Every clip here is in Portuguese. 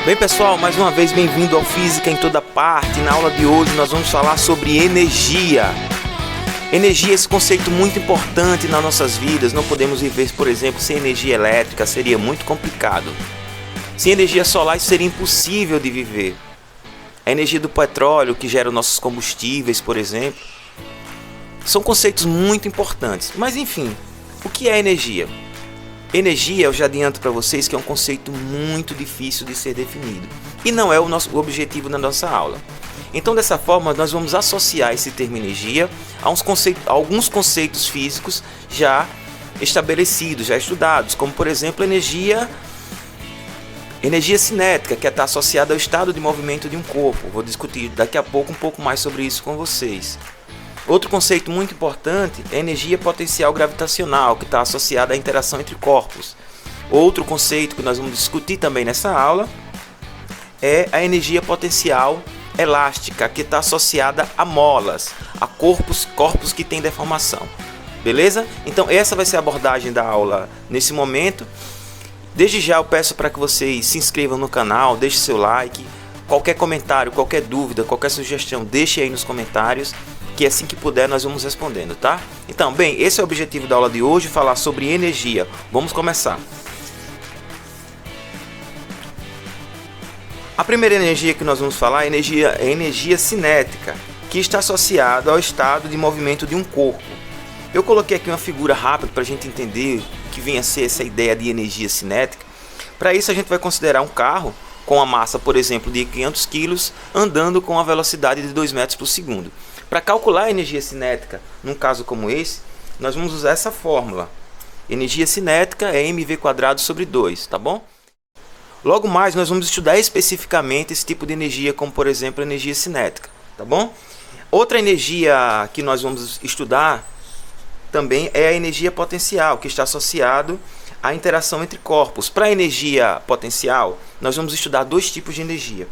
Bem pessoal, mais uma vez bem-vindo ao Física em Toda Parte. Na aula de hoje nós vamos falar sobre energia. Energia é esse conceito muito importante nas nossas vidas. Não podemos viver, por exemplo, sem energia elétrica, seria muito complicado. Sem energia solar isso seria impossível de viver. A energia do petróleo que gera nossos combustíveis, por exemplo, são conceitos muito importantes. Mas enfim, o que é energia? Energia, eu já adianto para vocês que é um conceito muito difícil de ser definido e não é o nosso objetivo na nossa aula. Então, dessa forma, nós vamos associar esse termo energia a alguns conceitos físicos já estabelecidos, já estudados, como por exemplo energia cinética, que está associada ao estado de movimento de um corpo. Vou discutir daqui a pouco um pouco mais sobre isso com vocês. Outro conceito muito importante é a energia potencial gravitacional, que está associada à interação entre corpos. Outro conceito que nós vamos discutir também nessa aula é a energia potencial elástica, que está associada a molas, a corpos que têm deformação. Beleza? Então essa vai ser a abordagem da aula nesse momento. Desde já eu peço para que vocês se inscrevam no canal, deixem seu like, qualquer comentário, qualquer dúvida, qualquer sugestão, deixe aí nos comentários, que assim que puder nós vamos respondendo, tá? Então, bem, esse é o objetivo da aula de hoje, falar sobre energia. Vamos começar. A primeira energia que nós vamos falar é a energia cinética, que está associada ao estado de movimento de um corpo. Eu coloquei aqui uma figura rápida para a gente entender o que vem a ser essa ideia de energia cinética. Para isso a gente vai considerar um carro com a massa, por exemplo, de 500 kg, andando com a velocidade de 2 metros por segundo. Para calcular a energia cinética, num caso como esse, nós vamos usar essa fórmula. Energia cinética é mv²/2, tá bom? Logo mais, nós vamos estudar especificamente esse tipo de energia, como por exemplo a energia cinética, tá bom? Outra energia que nós vamos estudar também é a energia potencial, que está associado à interação entre corpos. Para a energia potencial, nós vamos estudar dois tipos de energia.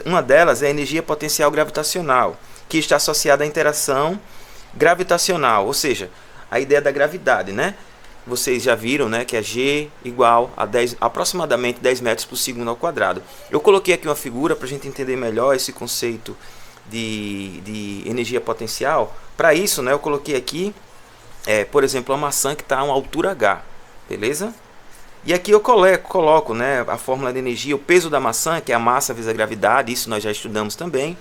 Uma delas é a energia potencial gravitacional, que está associada à interação gravitacional, ou seja, a ideia da gravidade, né? Vocês já viram, né, que é G igual a aproximadamente 10 metros por segundo ao quadrado. Eu coloquei aqui uma figura para a gente entender melhor esse conceito de energia potencial. Para isso, né, eu coloquei aqui, por exemplo, uma maçã que está a uma altura H, beleza? E aqui eu coloco, né, a fórmula de energia, o peso da maçã, que é a massa vezes a gravidade, isso nós já estudamos também.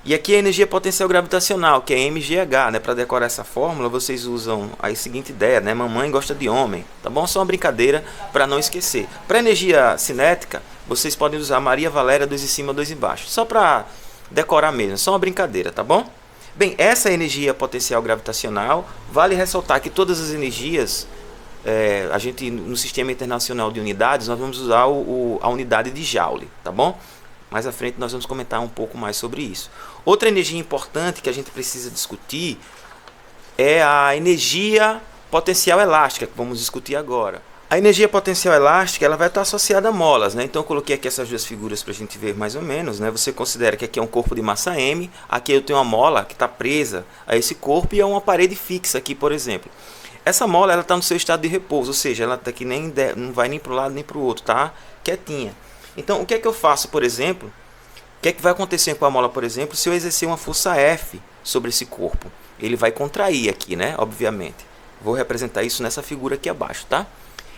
E aqui a energia potencial gravitacional, que é mgh, né? Para decorar essa fórmula, vocês usam a seguinte ideia, né? Mamãe gosta de homem, tá bom? Só uma brincadeira para não esquecer. Para energia cinética, vocês podem usar Maria Valéria 2 em cima, 2 embaixo. Só para decorar mesmo, só uma brincadeira, tá bom? Bem, essa energia potencial gravitacional, vale ressaltar que todas as energias, a gente no Sistema Internacional de Unidades, nós vamos usar a unidade de Joule, tá bom? Mais à frente nós vamos comentar um pouco mais sobre isso. Outra energia importante que a gente precisa discutir é a energia potencial elástica, que vamos discutir agora. A energia potencial elástica ela vai estar associada a molas, né? Então eu coloquei aqui essas duas figuras para a gente ver mais ou menos, né? Você considera que aqui é um corpo de massa M, aqui eu tenho uma mola que está presa a esse corpo e é uma parede fixa aqui, por exemplo. Essa mola ela está no seu estado de repouso, ou seja, ela está aqui não vai nem para o lado nem para o outro, tá? Quietinha. Então, o que é que eu faço, por exemplo? O que é que vai acontecer com a mola, por exemplo, se eu exercer uma força F sobre esse corpo? Ele vai contrair aqui, né? Obviamente. Vou representar isso nessa figura aqui abaixo, tá?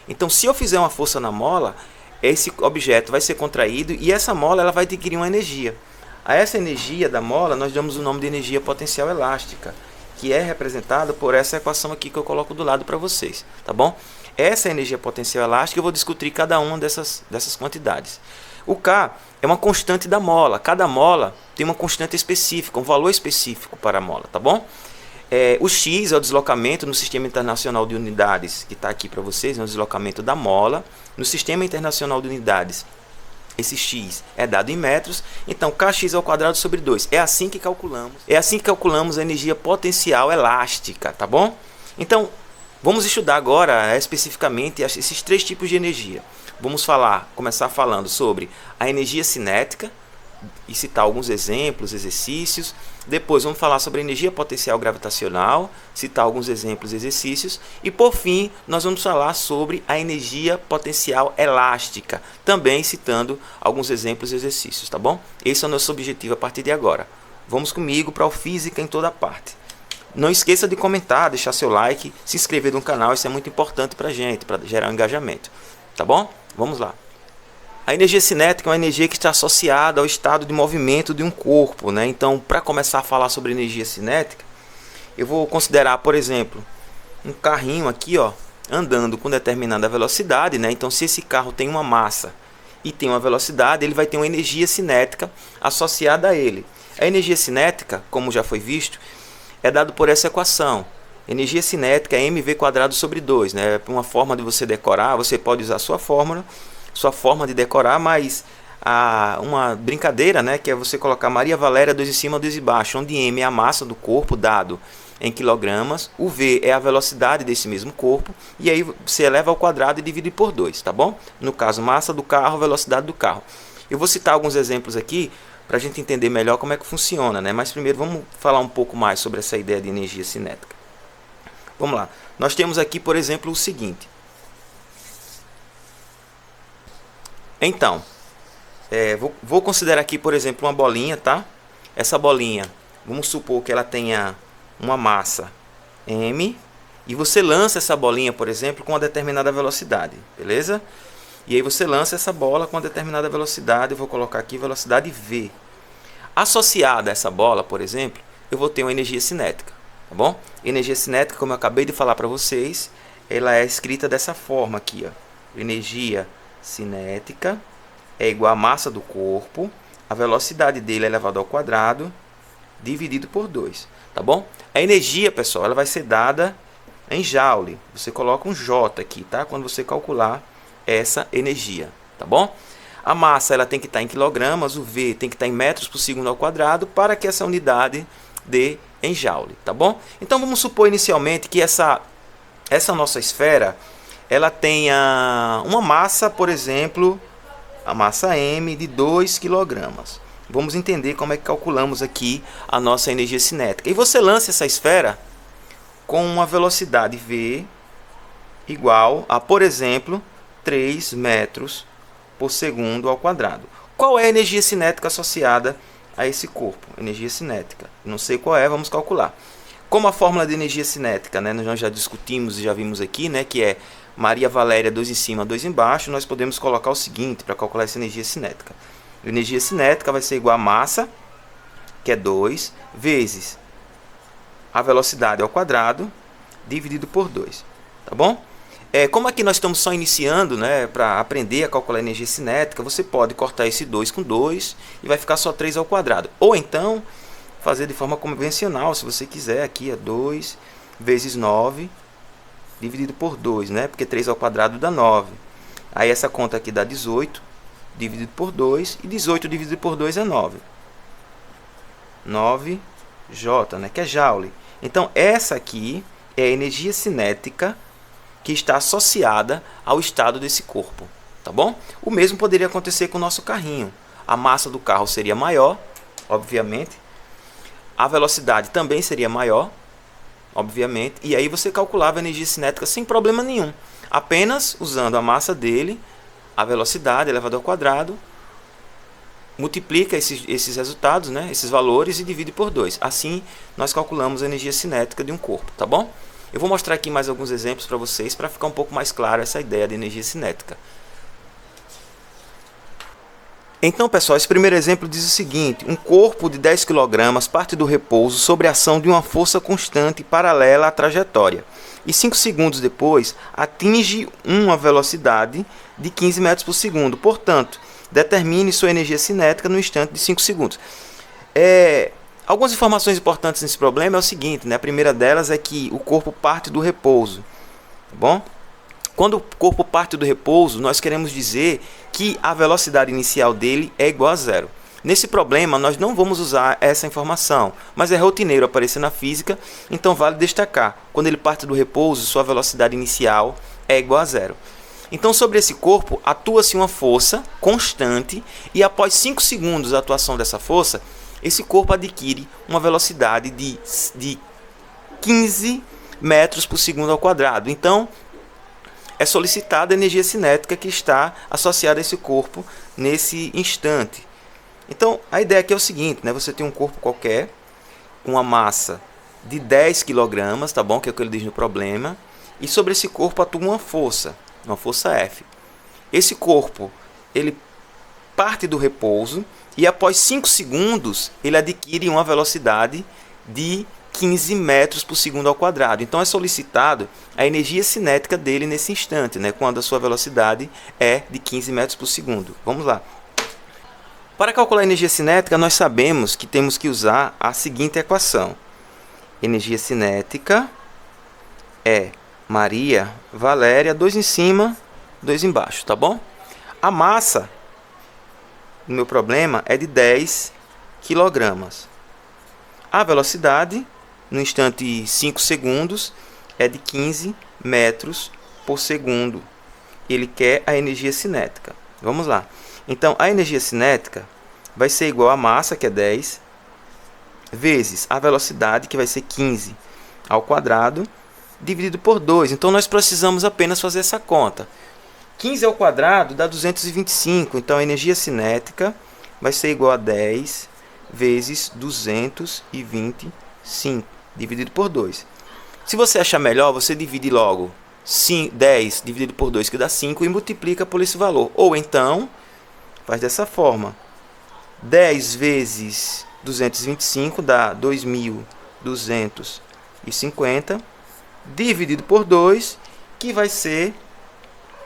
Então, se eu fizer uma força na mola, esse objeto vai ser contraído e essa mola ela vai adquirir uma energia. A essa energia da mola, nós damos o nome de energia potencial elástica, que é representada por essa equação aqui que eu coloco do lado para vocês, tá bom? Essa energia potencial elástica eu vou discutir cada uma dessas quantidades. O K é uma constante da mola. Cada mola tem uma constante específica, um valor específico para a mola, tá bom? O X é o deslocamento no Sistema Internacional de Unidades, que está aqui para vocês, é o deslocamento da mola. No Sistema Internacional de Unidades, esse X é dado em metros, então kx² sobre 2. É assim que calculamos a energia potencial elástica, tá bom? Então, vamos estudar agora especificamente esses três tipos de energia. Vamos começar falando sobre a energia cinética, e citar alguns exemplos, exercícios. Depois vamos falar sobre energia potencial gravitacional, citar alguns exemplos, exercícios. E por fim, nós vamos falar sobre a energia potencial elástica, também citando alguns exemplos e exercícios, tá bom? Esse é o nosso objetivo a partir de agora. Vamos comigo para o Física em Toda Parte. Não esqueça de comentar, deixar seu like, se inscrever no canal, isso é muito importante para a gente, para gerar um engajamento, tá bom? Vamos lá. A energia cinética é uma energia que está associada ao estado de movimento de um corpo, né? Então, para começar a falar sobre energia cinética, eu vou considerar, por exemplo, um carrinho aqui, ó, andando com determinada velocidade, né? Então, se esse carro tem uma massa e tem uma velocidade, ele vai ter uma energia cinética associada a ele. A energia cinética, como já foi visto, é dado por essa equação. Energia cinética é mv² sobre 2, né? Uma forma de você decorar, você pode usar a sua fórmula, sua forma de decorar, mas uma brincadeira, né, que é você colocar Maria Valéria 2 em cima, 2 embaixo, onde m é a massa do corpo dado em quilogramas, o v é a velocidade desse mesmo corpo, e aí você eleva ao quadrado e divide por 2, tá bom? No caso, massa do carro, velocidade do carro. Eu vou citar alguns exemplos aqui para a gente entender melhor como é que funciona, né? Mas primeiro vamos falar um pouco mais sobre essa ideia de energia cinética. Vamos lá. Nós temos aqui, por exemplo, o seguinte. Então, vou considerar aqui, por exemplo, uma bolinha, tá? Essa bolinha, vamos supor que ela tenha uma massa m, e você lança essa bolinha, por exemplo, com uma determinada velocidade, beleza? E aí você lança essa bola com uma determinada velocidade, eu vou colocar aqui velocidade v. Associada a essa bola, por exemplo, eu vou ter uma energia cinética, tá bom? Energia cinética, como eu acabei de falar para vocês, ela é escrita dessa forma aqui, ó. Energia cinética é igual à massa do corpo, a velocidade dele é elevado ao quadrado, dividido por 2, tá bom? A energia, pessoal, ela vai ser dada em joule. Você coloca um J aqui, tá? Quando você calcular essa energia, tá bom? A massa, ela tem que estar em quilogramas, o V tem que estar em metros por segundo ao quadrado, para que essa unidade dê em joule, tá bom? Então vamos supor inicialmente que essa nossa esfera, ela tenha uma massa, por exemplo, a massa m de 2 kg. Vamos entender como é que calculamos aqui a nossa energia cinética. E você lança essa esfera com uma velocidade v igual a, por exemplo, 3 metros por segundo ao quadrado. Qual é a energia cinética associada a esse corpo? Energia cinética. Não sei qual é, vamos calcular. Como a fórmula de energia cinética, né, nós já discutimos e já vimos aqui, né, que é Maria Valéria 2 em cima, 2 embaixo, nós podemos colocar o seguinte para calcular essa energia cinética. A energia cinética vai ser igual a massa, que é 2, vezes a velocidade ao quadrado, dividido por 2. Tá bom? Como aqui nós estamos só iniciando, né, para aprender a calcular a energia cinética, você pode cortar esse 2 com 2 e vai ficar só 3 ao quadrado. Ou então, fazer de forma convencional, se você quiser, aqui é 2 vezes 9, dividido por 2, né? Porque 3 ao quadrado dá 9. Aí essa conta aqui dá 18, dividido por 2, e 18 dividido por 2 é 9. 9J, né? Que é joule. Então, essa aqui é a energia cinética que está associada ao estado desse corpo, tá bom? O mesmo poderia acontecer com o nosso carrinho. A massa do carro seria maior, obviamente. A velocidade também seria maior, obviamente, e aí você calculava a energia cinética sem problema nenhum, apenas usando a massa dele, a velocidade elevado ao quadrado, multiplica esses resultados, né, esses valores, e divide por 2. Assim, nós calculamos a energia cinética de um corpo, tá bom? Eu vou mostrar aqui mais alguns exemplos para vocês, para ficar um pouco mais claro essa ideia de energia cinética. Então, pessoal, esse primeiro exemplo diz o seguinte: um corpo de 10 kg parte do repouso sob a ação de uma força constante paralela à trajetória, e 5 segundos depois atinge uma velocidade de 15 metros por segundo. Portanto, determine sua energia cinética no instante de 5 segundos. Algumas informações importantes nesse problema é o seguinte, né? A primeira delas é que o corpo parte do repouso, tá bom? Quando o corpo parte do repouso, nós queremos dizer que a velocidade inicial dele é igual a zero. Nesse problema, nós não vamos usar essa informação, mas é rotineiro aparecer na física, então vale destacar. Quando ele parte do repouso, sua velocidade inicial é igual a zero. Então, sobre esse corpo, atua-se uma força constante e após 5 segundos da atuação dessa força, esse corpo adquire uma velocidade de 15 metros por segundo ao quadrado. Então, é solicitada a energia cinética que está associada a esse corpo nesse instante. Então, a ideia aqui é o seguinte, né? Você tem um corpo qualquer, com uma massa de 10 kg, tá bom? Que é o que ele diz no problema. E sobre esse corpo atua uma força F. Esse corpo, ele parte do repouso e após 5 segundos, ele adquire uma velocidade de 15 metros por segundo ao quadrado. Então é solicitado a energia cinética dele nesse instante, né? Quando a sua velocidade é de 15 metros por segundo. Vamos lá. Para calcular a energia cinética, nós sabemos que temos que usar a seguinte equação. Energia cinética é Maria, Valéria, 2 em cima, 2 embaixo, tá bom? A massa, no meu problema, é de 10 kg. A velocidade, no instante 5 segundos, é de 15 metros por segundo. Ele quer a energia cinética. Vamos lá. Então, a energia cinética vai ser igual a massa, que é 10, vezes a velocidade, que vai ser 15 ao quadrado, dividido por 2. Então, nós precisamos apenas fazer essa conta. 15 ao quadrado dá 225. Então, a energia cinética vai ser igual a 10 vezes 225, dividido por 2. Se você achar melhor, você divide logo 10 dividido por 2, que dá 5, e multiplica por esse valor. Ou então, faz dessa forma. 10 vezes 225 dá 2.250, dividido por 2, que vai ser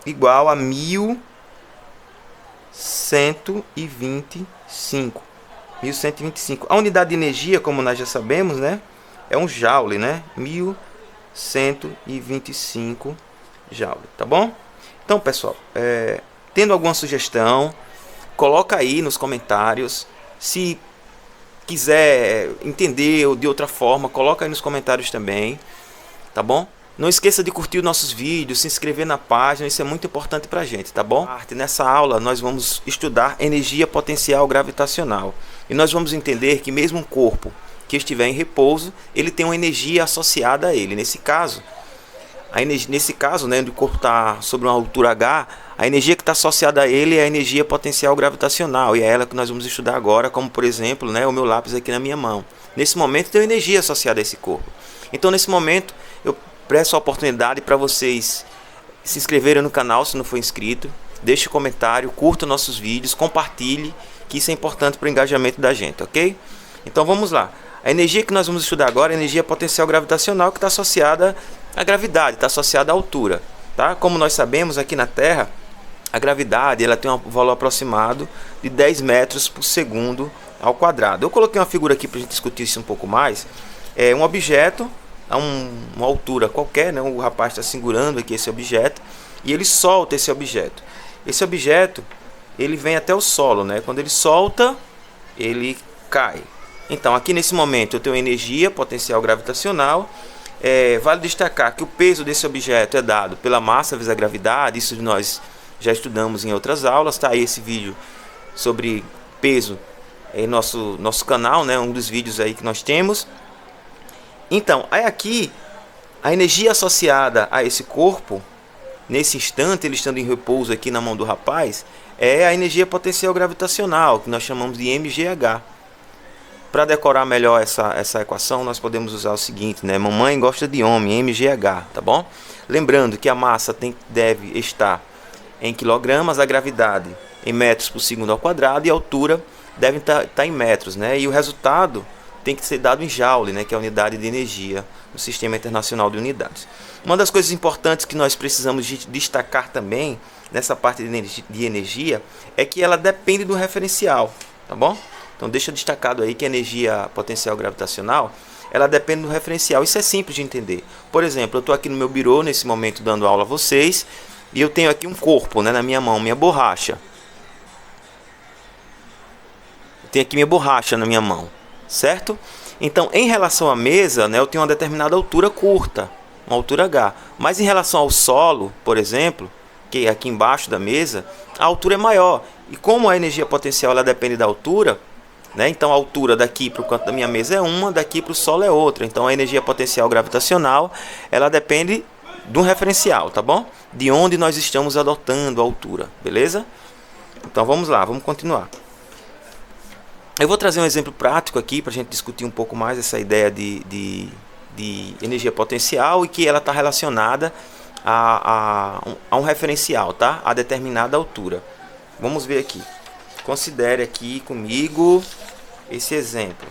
igual a 1.125. 1.125. A unidade de energia, como nós já sabemos, né, é um joule, né? 1.125 joule, tá bom? Então, pessoal, tendo alguma sugestão, coloca aí nos comentários. Se quiser entender de outra forma, coloca aí nos comentários também, tá bom? Não esqueça de curtir os nossos vídeos, se inscrever na página, isso é muito importante pra gente, tá bom? Nessa aula nós vamos estudar energia potencial gravitacional. E nós vamos entender que mesmo um corpo que estiver em repouso, ele tem uma energia associada a ele. Nesse caso, né, onde o corpo está sobre uma altura H, a energia que está associada a ele é a energia potencial gravitacional. E é ela que nós vamos estudar agora, como por exemplo, né, o meu lápis aqui na minha mão. Nesse momento tem energia associada a esse corpo. Então nesse momento eu presto a oportunidade para vocês se inscreverem no canal se não for inscrito, deixe um comentário, curta nossos vídeos, compartilhe, que isso é importante para o engajamento da gente, ok? Então vamos lá. A energia que nós vamos estudar agora é a energia potencial gravitacional, que está associada à gravidade, está associada à altura, tá? Como nós sabemos, aqui na Terra, a gravidade ela tem um valor aproximado de 10 metros por segundo ao quadrado. Eu coloquei uma figura aqui para a gente discutir isso um pouco mais. É um objeto a uma altura qualquer, né? O rapaz está segurando aqui esse objeto e ele solta esse objeto. Esse objeto ele vem até o solo, né? Quando ele solta, ele cai. Então aqui nesse momento eu tenho energia potencial gravitacional. Vale destacar que o peso desse objeto é dado pela massa vezes a gravidade. Isso nós já estudamos em outras aulas, tá? Aí esse vídeo sobre peso em nosso canal, né? Um dos vídeos aí que nós temos. Então, aí aqui, a energia associada a esse corpo, nesse instante, ele estando em repouso aqui na mão do rapaz, é a energia potencial gravitacional, que nós chamamos de mgh. Para decorar melhor essa equação, nós podemos usar o seguinte, né? Mamãe gosta de homem, mgh, tá bom? Lembrando que a massa deve estar em quilogramas, a gravidade em metros por segundo ao quadrado e a altura deve estar em metros, né? E o resultado tem que ser dado em joule, né, que é a unidade de energia no Sistema Internacional de Unidades. Uma das coisas importantes que nós precisamos destacar também nessa parte de energia é que ela depende do referencial, tá bom? Então deixa destacado aí que a energia potencial gravitacional, ela depende do referencial. Isso é simples de entender. Por exemplo, eu estou aqui no meu birô nesse momento dando aula a vocês e eu tenho aqui um corpo, né, na minha mão, minha borracha. Eu tenho aqui minha borracha na minha mão. Certo? Então, em relação à mesa, né, eu tenho uma determinada altura curta, uma altura H. Mas em relação ao solo, por exemplo, que é aqui embaixo da mesa, a altura é maior. E como a energia potencial ela depende da altura, né? Então a altura daqui para o canto da minha mesa é uma, daqui para o solo é outra. Então a energia potencial gravitacional ela depende de um referencial, tá bom? De onde nós estamos adotando a altura, beleza? Então vamos lá, vamos continuar. Eu vou trazer um exemplo prático aqui para a gente discutir um pouco mais essa ideia de energia potencial e que ela está relacionada a um referencial, tá? A determinada altura. Vamos ver aqui. Considere aqui comigo esse exemplo.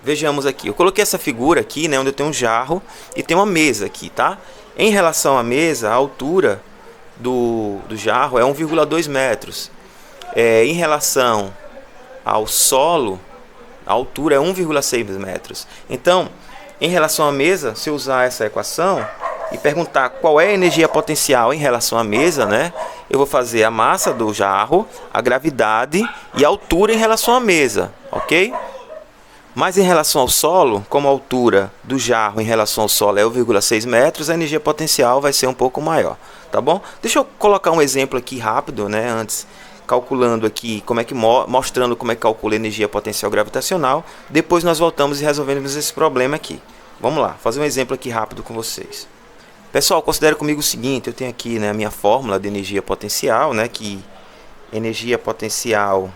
Vejamos aqui. Eu coloquei essa figura aqui, né, onde eu tenho um jarro e tem uma mesa aqui, tá? Em relação à mesa, a altura do jarro é 1,2 metros. Em relação ao solo, a altura é 1,6 metros. Então, em relação à mesa, se eu usar essa equação e perguntar qual é a energia potencial em relação à mesa, né, eu vou fazer a massa do jarro, a gravidade e a altura em relação à mesa, ok? Mas em relação ao solo, como a altura do jarro em relação ao solo é 1,6 metros, a energia potencial vai ser um pouco maior, tá bom? Deixa eu colocar um exemplo aqui rápido, né, antes, calculando aqui, mostrando como é que calcula a energia potencial gravitacional. Depois nós voltamos e resolvemos esse problema aqui. Vamos lá, fazer um exemplo aqui rápido com vocês. Pessoal, considere comigo o seguinte, eu tenho aqui, né, a minha fórmula de energia potencial, né, que energia potencial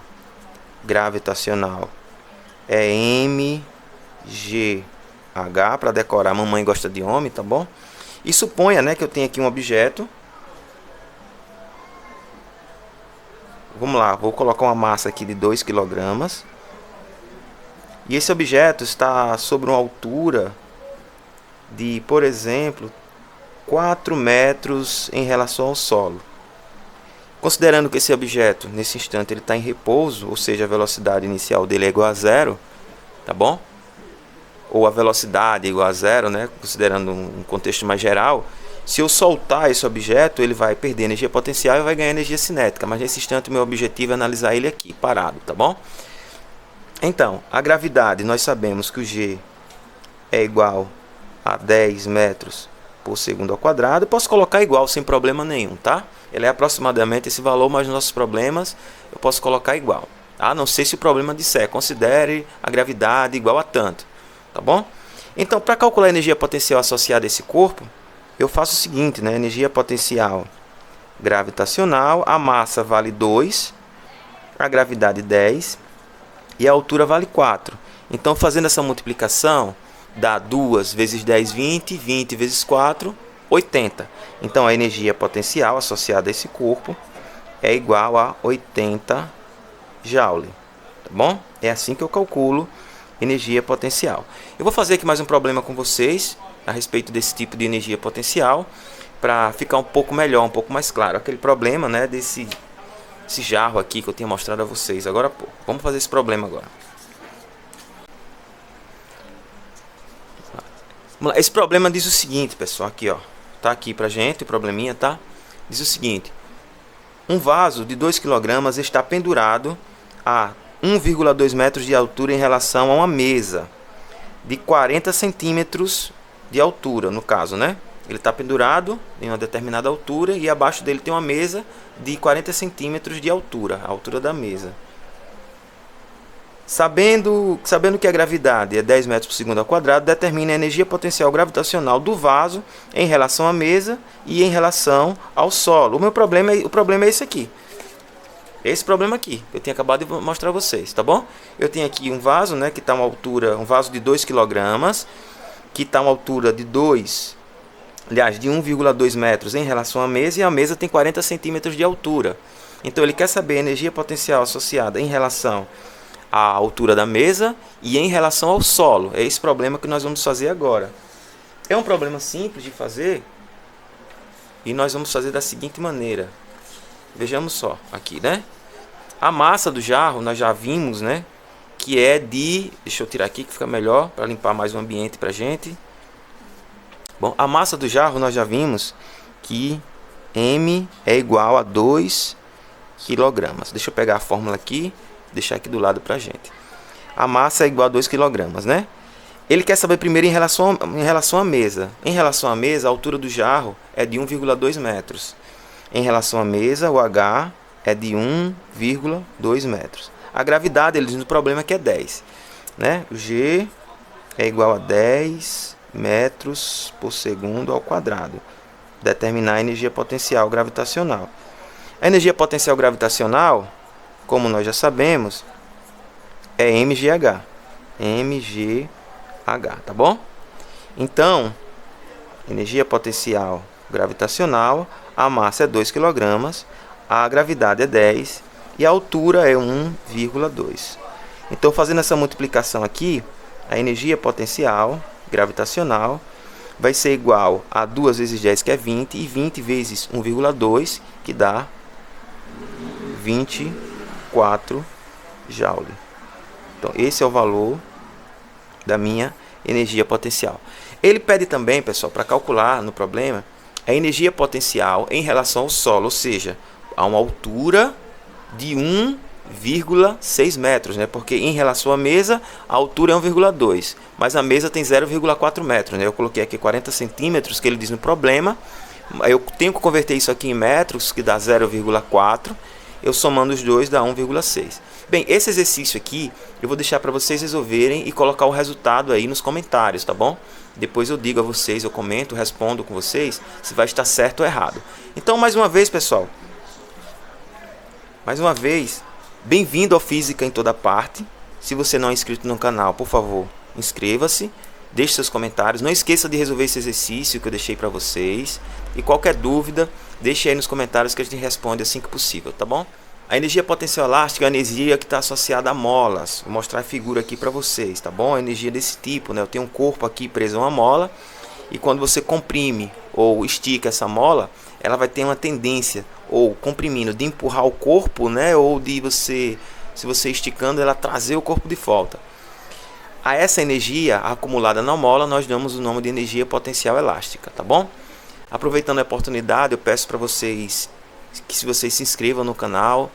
gravitacional é mgh, para decorar, mamãe gosta de homem, tá bom? E suponha, né, que eu tenho aqui um objeto. Vamos lá, vou colocar uma massa aqui de 2 kg. E esse objeto está sobre uma altura de, por exemplo, 4 metros em relação ao solo. Considerando que esse objeto, nesse instante, ele está em repouso, ou seja, a velocidade inicial dele é igual a zero, tá bom? Ou a velocidade é igual a zero, né? Considerando um contexto mais geral. Se eu soltar esse objeto, ele vai perder energia potencial e vai ganhar energia cinética. Mas nesse instante, o meu objetivo é analisar ele aqui, parado, tá bom? Então, a gravidade, nós sabemos que o G é igual a 10 metros por segundo ao quadrado. Eu posso colocar igual sem problema nenhum, tá? Ele é aproximadamente esse valor, mas nos nossos problemas eu posso colocar igual. A não ser se o problema disser, considere a gravidade igual a tanto, tá bom? Então, para calcular a energia potencial associada a esse corpo, eu faço o seguinte, né? Energia potencial gravitacional, a massa vale 2, a gravidade 10 e a altura vale 4. Então, fazendo essa multiplicação, dá 2 vezes 10, 20, 20 vezes 4, 80. Então, a energia potencial associada a esse corpo é igual a 80 Joule, tá bom? É assim que eu calculo energia potencial. Eu vou fazer aqui mais um problema com vocês a respeito desse tipo de energia potencial, para ficar um pouco melhor, um pouco mais claro. Aquele problema, né, desse jarro aqui que eu tinha mostrado a vocês agora há pouco. Vamos fazer esse problema agora. Esse problema diz o seguinte, pessoal, aqui, ó, tá aqui pra gente o probleminha, tá? Diz o seguinte: um vaso de 2 kg está pendurado a 1,2 metros de altura em relação a uma mesa de 40 centímetros de altura, no caso, né? Ele está pendurado em uma determinada altura e abaixo dele tem uma mesa de 40 centímetros de altura, a altura da mesa. Sabendo que a gravidade é 10 metros por segundo ao quadrado, determine a energia potencial gravitacional do vaso em relação à mesa e em relação ao solo. O problema é esse aqui. Esse problema aqui, que eu tinha acabado de mostrar a vocês, tá bom? Eu tenho aqui um vaso, né, que está uma altura, um vaso de 2 kg, que está uma altura de 1,2 metros em relação à mesa, e a mesa tem 40 centímetros de altura. Então ele quer saber a energia potencial associada em relação à altura da mesa e em relação ao solo. É esse problema que nós vamos fazer agora. É um problema simples de fazer e nós vamos fazer da seguinte maneira. Vejamos só aqui, né? A massa do jarro nós já vimos, né, que é de... Deixa eu tirar aqui que fica melhor para limpar mais o ambiente para a gente. Bom, a massa do jarro nós já vimos que M é igual a 2 kg. Deixa eu pegar a fórmula aqui, deixar aqui do lado para a gente. A massa é igual a 2 kg, né? Ele quer saber primeiro em relação à mesa. Em relação à mesa, a altura do jarro é de 1,2 metros. Em relação à mesa, o H é de 1,2 metros. A gravidade, ele diz no problema que é 10. Né? O G é igual a 10 metros por segundo ao quadrado. Determinar a energia potencial gravitacional. A energia potencial gravitacional, como nós já sabemos, é mgh. mgh, tá bom? Então, energia potencial gravitacional, a massa é 2 kg, a gravidade é 10 e a altura é 1,2. Então, fazendo essa multiplicação aqui, a energia potencial gravitacional vai ser igual a 2 vezes 10, que é 20, e 20 vezes 1,2, que dá 24 joule. Então, esse é o valor da minha energia potencial. Ele pede também, pessoal, para calcular no problema, a energia potencial em relação ao solo, ou seja, a uma altura de 1,6 metros, né? Porque em relação à mesa, a altura é 1,2, mas a mesa tem 0,4 metros, né? Eu coloquei aqui 40 centímetros, que ele diz no problema. Eu tenho que converter isso aqui em metros, que dá 0,4. Eu somando os dois dá 1,6. Bem, esse exercício aqui eu vou deixar para vocês resolverem e colocar o resultado aí nos comentários, tá bom? Depois eu digo a vocês, eu comento, respondo com vocês se vai estar certo ou errado. Então, mais uma vez, pessoal, bem-vindo ao Física em Toda Parte. Se você não é inscrito no canal, por favor, inscreva-se, deixe seus comentários. Não esqueça de resolver esse exercício que eu deixei para vocês. E qualquer dúvida, deixe aí nos comentários que a gente responde assim que possível, tá bom? A energia potencial elástica é a energia que está associada a molas. Vou mostrar a figura aqui para vocês, tá bom? A energia desse tipo, né? Eu tenho um corpo aqui preso a uma mola, e quando você comprime ou estica essa mola, ela vai ter uma tendência, ou comprimindo, de empurrar o corpo, né? Ou de você, se você esticando, ela trazer o corpo de volta. A essa energia acumulada na mola, nós damos o nome de energia potencial elástica, tá bom? Aproveitando a oportunidade, eu peço para vocês que se vocês se inscrevam no canal,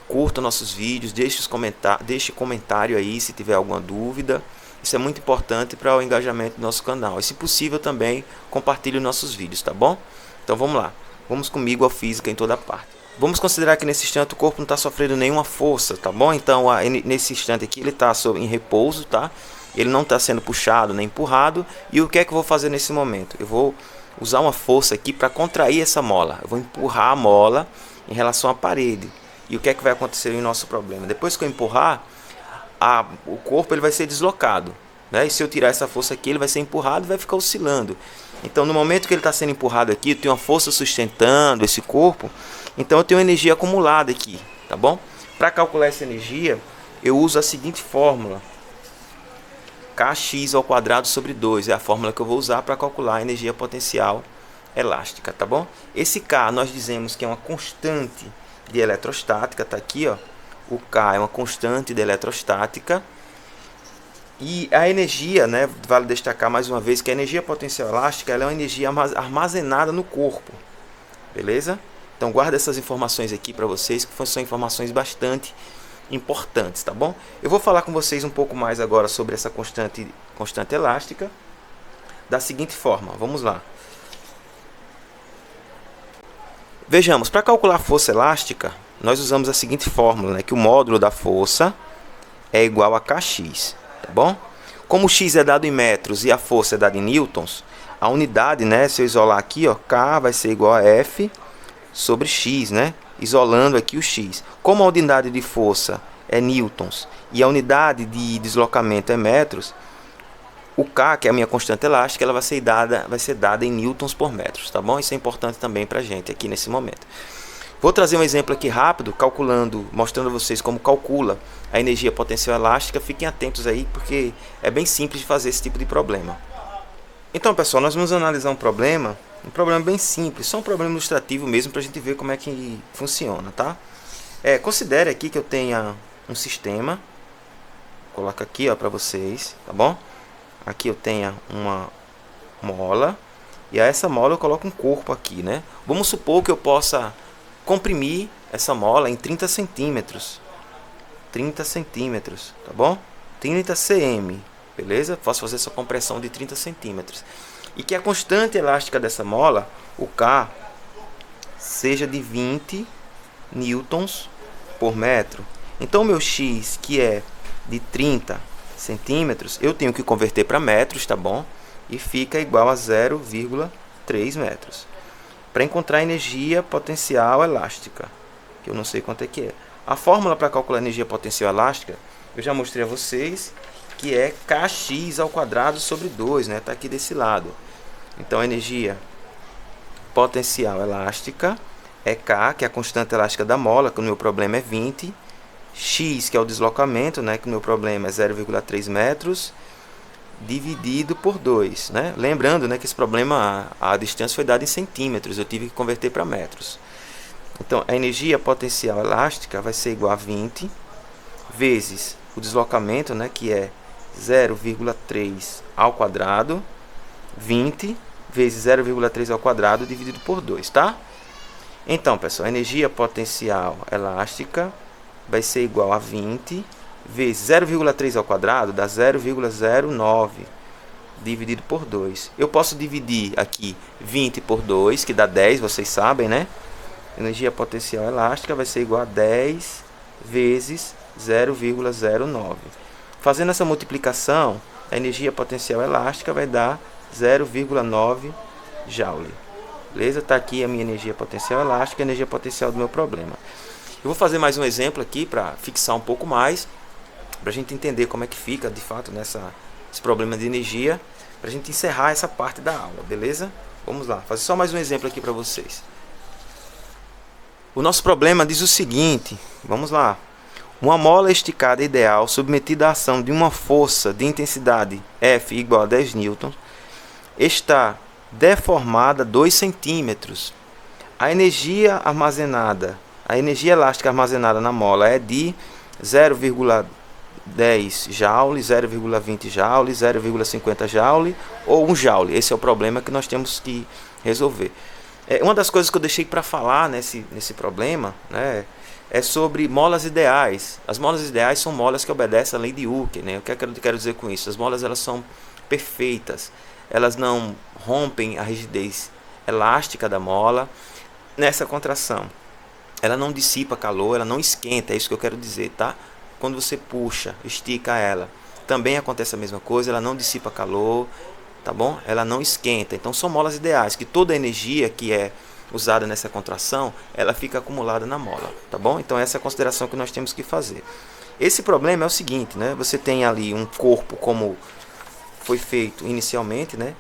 curtam nossos vídeos, deixe comentário aí se tiver alguma dúvida. Isso é muito importante para o engajamento do nosso canal. E se possível também, compartilhe nossos vídeos, tá bom? Então vamos lá, vamos comigo ao Física em Toda Parte. Vamos considerar que nesse instante o corpo não está sofrendo nenhuma força, tá bom? Então nesse instante aqui ele está em repouso, tá? Ele não está sendo puxado nem empurrado. E o que é que eu vou fazer nesse momento? Eu vou usar uma força aqui para contrair essa mola. Eu vou empurrar a mola em relação à parede. E o que é que vai acontecer em nosso problema? Depois que eu empurrar, o corpo ele vai ser deslocado, né? E se eu tirar essa força aqui, ele vai ser empurrado e vai ficar oscilando. Então, no momento que ele está sendo empurrado aqui, eu tenho uma força sustentando esse corpo. Então, eu tenho energia acumulada aqui, tá bom? Para calcular essa energia, eu uso a seguinte fórmula. Kx ao quadrado sobre 2 é a fórmula que eu vou usar para calcular a energia potencial elástica, tá bom? Esse K nós dizemos que é uma constante de eletrostática, tá aqui, ó. O K é uma constante de eletrostática. E a energia, né, vale destacar mais uma vez que a energia potencial elástica ela é uma energia armazenada no corpo, beleza? Então guarda essas informações aqui para vocês, que são informações bastante importantes, tá bom? Eu vou falar com vocês um pouco mais agora sobre essa constante elástica da seguinte forma, vamos lá. Vejamos, para calcular a força elástica, nós usamos a seguinte fórmula, né, que o módulo da força é igual a Kx, tá bom? Como o X é dado em metros e a força é dada em newtons, a unidade, né, se eu isolar aqui, ó, K vai ser igual a F sobre X, né? Isolando aqui o X. Como a unidade de força é newtons e a unidade de deslocamento é metros, o K, que é a minha constante elástica, ela vai ser dada em newtons por metros, tá bom? Isso é importante também para a gente aqui nesse momento. Vou trazer um exemplo aqui rápido, mostrando a vocês como calcula a energia potencial elástica. Fiquem atentos aí, porque é bem simples de fazer esse tipo de problema. Então, pessoal, nós vamos analisar um problema bem simples, só um problema ilustrativo mesmo, para a gente ver como é que funciona, tá? Considere aqui que eu tenha um sistema, coloco aqui, ó, para vocês, tá bom? Aqui eu tenho uma mola, e a essa mola eu coloco um corpo aqui, né? Vamos supor que eu possa comprimir essa mola em 30 centímetros, tá bom? 30 cm, beleza? Posso fazer essa compressão de 30 centímetros. E que a constante elástica dessa mola, o K, seja de 20 newtons por metro. Então o meu X, que é de 30 centímetros, eu tenho que converter para metros, tá bom? E fica igual a 0,3 metros. Para encontrar a energia potencial elástica, que eu não sei quanto é que é. A fórmula para calcular a energia potencial elástica, eu já mostrei a vocês, que é Kx ao quadrado sobre 2, né? Tá aqui desse lado. Então a energia potencial elástica é K, que é a constante elástica da mola, que o meu problema é 20, X, que é o deslocamento, né? Que o meu problema é 0,3 metros, dividido por 2, né? Lembrando, né, que esse problema, a distância foi dada em centímetros, eu tive que converter para metros. Então, a energia potencial elástica vai ser igual a 20 vezes o deslocamento, né, que é 0,3 ao quadrado, 20 vezes 0,3 ao quadrado dividido por 2, tá? Então, pessoal, a energia potencial elástica vai ser igual a 20 vezes 0,3 ao quadrado, dá 0,09 dividido por 2. Eu posso dividir aqui 20 por 2, que dá 10, vocês sabem, né? Energia potencial elástica vai ser igual a 10 vezes 0,09. Fazendo essa multiplicação, a energia potencial elástica vai dar 0,9 joule. Beleza? Está aqui a minha energia potencial elástica e a energia potencial do meu problema. Eu vou fazer mais um exemplo aqui para fixar um pouco mais, para a gente entender como é que fica de fato esse problema de energia, para a gente encerrar essa parte da aula, beleza? Vamos lá, fazer só mais um exemplo aqui para vocês. O nosso problema diz o seguinte, vamos lá. Uma mola esticada ideal submetida à ação de uma força de intensidade F igual a 10 newtons está deformada 2 centímetros. A energia elástica armazenada na mola é de 0,10 joule, 0,20 joule, 0,50 joule ou 1 joule. Esse é o problema que nós temos que resolver. Uma das coisas que eu deixei para falar nesse problema, né, é sobre molas ideais. As molas ideais são molas que obedecem à lei de Hooke, né? O que eu quero dizer com isso? As molas, elas são perfeitas, elas não rompem a rigidez elástica da mola nessa contração. Ela não dissipa calor, ela não esquenta, é isso que eu quero dizer, tá? Quando você puxa, estica ela, também acontece a mesma coisa, ela não dissipa calor, tá bom? Ela não esquenta. Então são molas ideais, que toda a energia que é usada nessa contração, ela fica acumulada na mola, tá bom? Então essa é a consideração que nós temos que fazer. Esse problema é o seguinte, né? Você tem ali um corpo como foi feito inicialmente, né?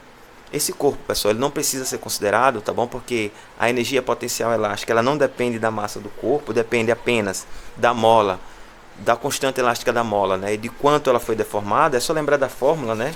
Esse corpo, pessoal, ele não precisa ser considerado, tá bom? Porque a energia potencial elástica, ela não depende da massa do corpo, depende apenas da mola, da constante elástica da mola, né? E de quanto ela foi deformada. É só lembrar da fórmula, né?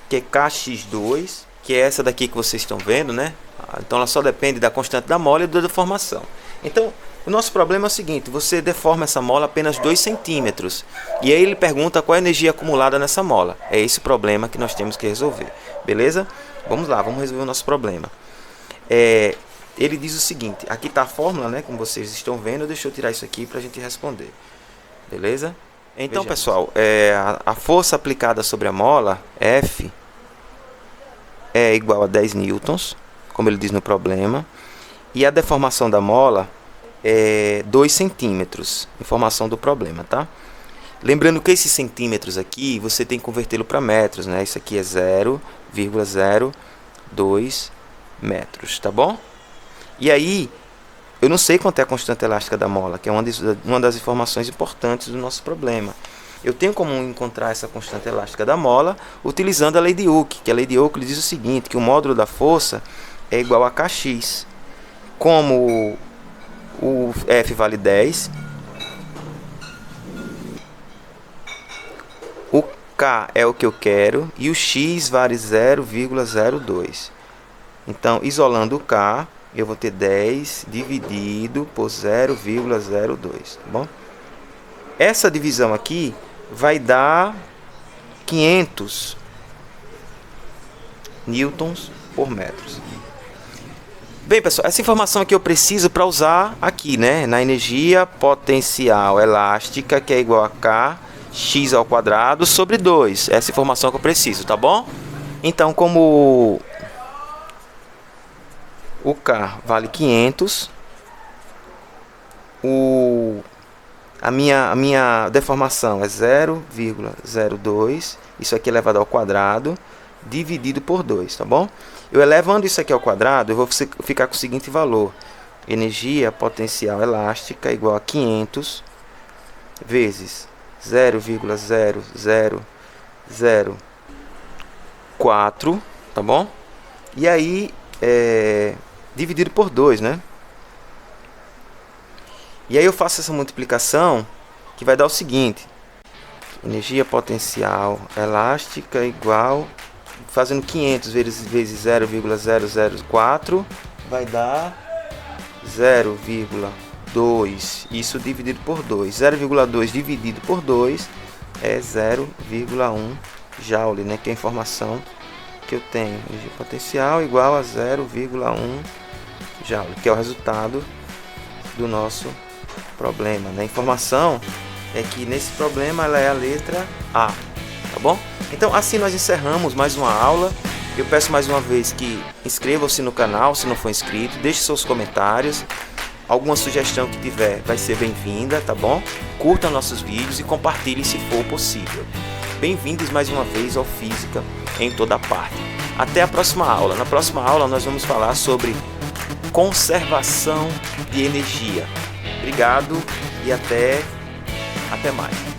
Que é Kx2, que é essa daqui que vocês estão vendo, né? Então ela só depende da constante da mola e da deformação. Então, o nosso problema é o seguinte, você deforma essa mola apenas 2 centímetros. E aí ele pergunta qual é a energia acumulada nessa mola. É esse o problema que nós temos que resolver. Beleza? Vamos lá, vamos resolver o nosso problema. Ele diz o seguinte, aqui está a fórmula, né? Como vocês estão vendo, deixa eu tirar isso aqui para a gente responder. Beleza? Então, pessoal, a força aplicada sobre a mola, F, é igual a 10 newtons, como ele diz no problema. E a deformação da mola é 2 centímetros, informação do problema, tá? Lembrando que esses centímetros aqui, você tem que convertê-lo para metros, né? Isso aqui é 0,02 metros, tá bom? E aí, eu não sei quanto é a constante elástica da mola, que é uma das informações importantes do nosso problema. Eu tenho como encontrar essa constante elástica da mola utilizando a lei de Hooke, que a lei de Hooke diz o seguinte, que o módulo da força é igual a Kx. Como o F vale 10, o K é o que eu quero e o X vale 0,02. Então, isolando o K, eu vou ter 10 dividido por 0,02, tá bom? Essa divisão aqui vai dar 500 newtons por metro. Bem, pessoal, essa informação aqui eu preciso para usar aqui, né, na energia potencial elástica, que é igual a K x ao quadrado sobre 2. Essa informação que eu preciso, tá bom? Então, como o K vale 500, a minha deformação é 0,02, isso aqui elevado ao quadrado, dividido por 2, tá bom? Eu elevando isso aqui ao quadrado, eu vou ficar com o seguinte valor: energia potencial elástica igual a 500 vezes 0,0004, tá bom? E aí, dividido por 2, né? E aí eu faço essa multiplicação, que vai dar o seguinte: energia potencial elástica igual, fazendo 500 vezes 0,004, vai dar 0,2, isso dividido por 2. 0,2 dividido por 2 é 0,1 joule, né? Que é a informação que eu tenho. Energia potencial igual a 0,1 joule, que é o resultado do nosso problema, né? A informação é que nesse problema ela é a letra A, tá bom? Então assim nós encerramos mais uma aula. Eu peço mais uma vez que inscreva-se no canal se não for inscrito, deixe seus comentários, alguma sugestão que tiver vai ser bem-vinda, tá bom? Curta nossos vídeos e compartilhe se for possível. Bem-vindos mais uma vez ao Física em Toda Parte. Até a próxima aula. Na próxima aula nós vamos falar sobre conservação de energia. Obrigado e até mais.